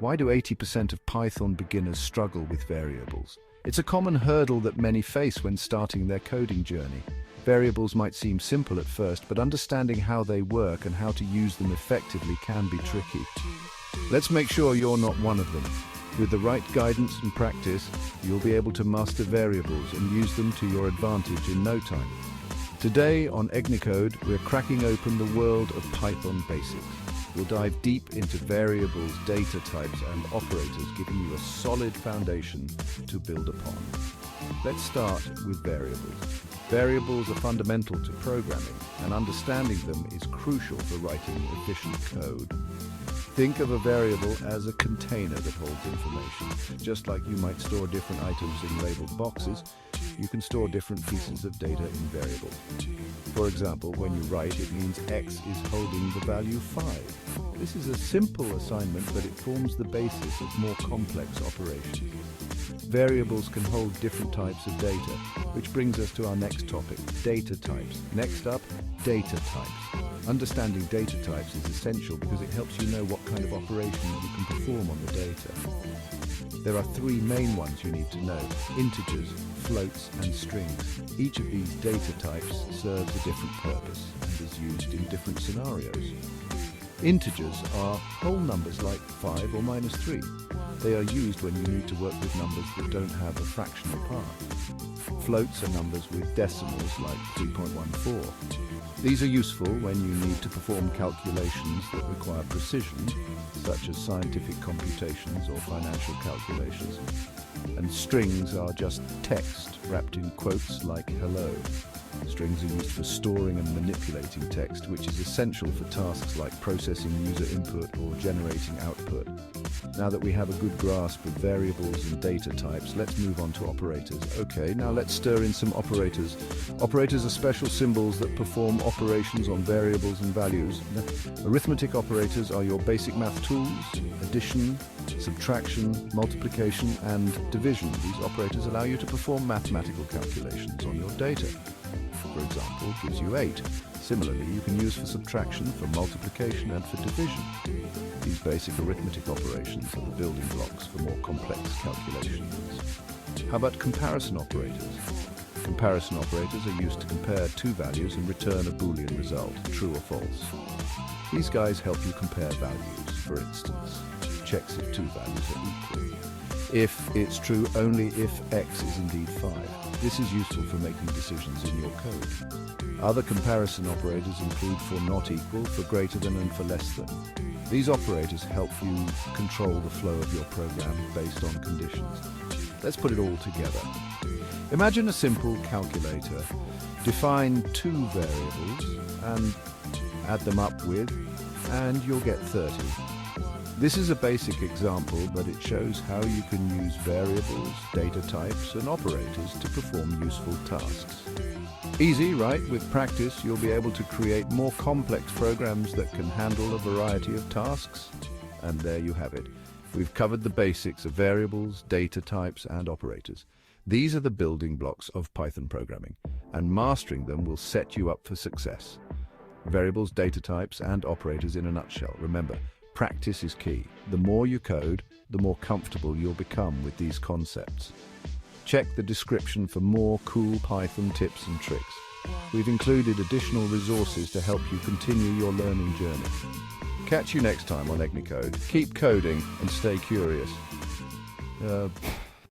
Why do 80% of Python beginners struggle with variables? It's a common hurdle that many face when starting their coding journey. Variables might seem simple at first, but understanding how they work and how to use them effectively can be tricky. Let's make sure you're not one of them. With the right guidance and practice, you'll be able to master variables and use them to your advantage in no time. Today on EgniCode, we're cracking open the world of Python basics. We'll dive deep into variables, data types, and operators, giving you a solid foundation to build upon. Let's start with variables. Variables are fundamental to programming, and understanding them is crucial for writing efficient code. Think of a variable as a container that holds information. Just like you might store different items in labeled boxes, you can store different pieces of data in variables. For example, when you write, it means x is holding the value 5. This is a simple assignment, but it forms the basis of more complex operations. Variables can hold different types of data, which brings us to our next topic, data types. Next up, data types. Understanding data types is essential because it helps you know what kind of operations you can perform on the data. There are three main ones you need to know: integers, floats, and strings. Each of these data types serves a different purpose and is used in different scenarios. Integers are whole numbers like 5 or -3. They are used when you need to work with numbers that don't have a fractional part. Floats are numbers with decimals like 3.14. These are useful when you need to perform calculations that require precision, such as scientific computations or financial calculations. And strings are just text wrapped in quotes like hello. Strings are used for storing and manipulating text, which is essential for tasks like processing user input or generating output. Now that we have a good grasp of variables and data types, let's move on to operators. Okay, now let's stir in some operators. Operators are special symbols that perform operations on variables and values. Arithmetic operators are your basic math tools: addition, subtraction, multiplication, and division. These operators allow you to perform mathematical calculations on your data. For example, gives you 8. Similarly, you can use for subtraction, for multiplication, and for division. These basic arithmetic operations are the building blocks for more complex calculations. How about comparison operators? Comparison operators are used to compare two values and return a Boolean result, true or false. These guys help you compare values. For instance, checks if two values are equal. If it's true only if x is indeed 5. This is useful for making decisions in your code. Other comparison operators include for not equal, for greater than, and for less than. These operators help you control the flow of your program based on conditions. Let's put it all together. Imagine a simple calculator. Define two variables and add them up with, and you'll get 30. This is a basic example, but it shows how you can use variables, data types, and operators to perform useful tasks. Easy, right? With practice, you'll be able to create more complex programs that can handle a variety of tasks. And there you have it. We've covered the basics of variables, data types, and operators. These are the building blocks of Python programming, and mastering them will set you up for success. Variables, data types, and operators in a nutshell. Remember, practice is key. The more you code, the more comfortable you'll become with these concepts. Check the description for more cool Python tips and tricks. We've included additional resources to help you continue your learning journey. Catch you next time on EgniCode. Keep coding and stay curious.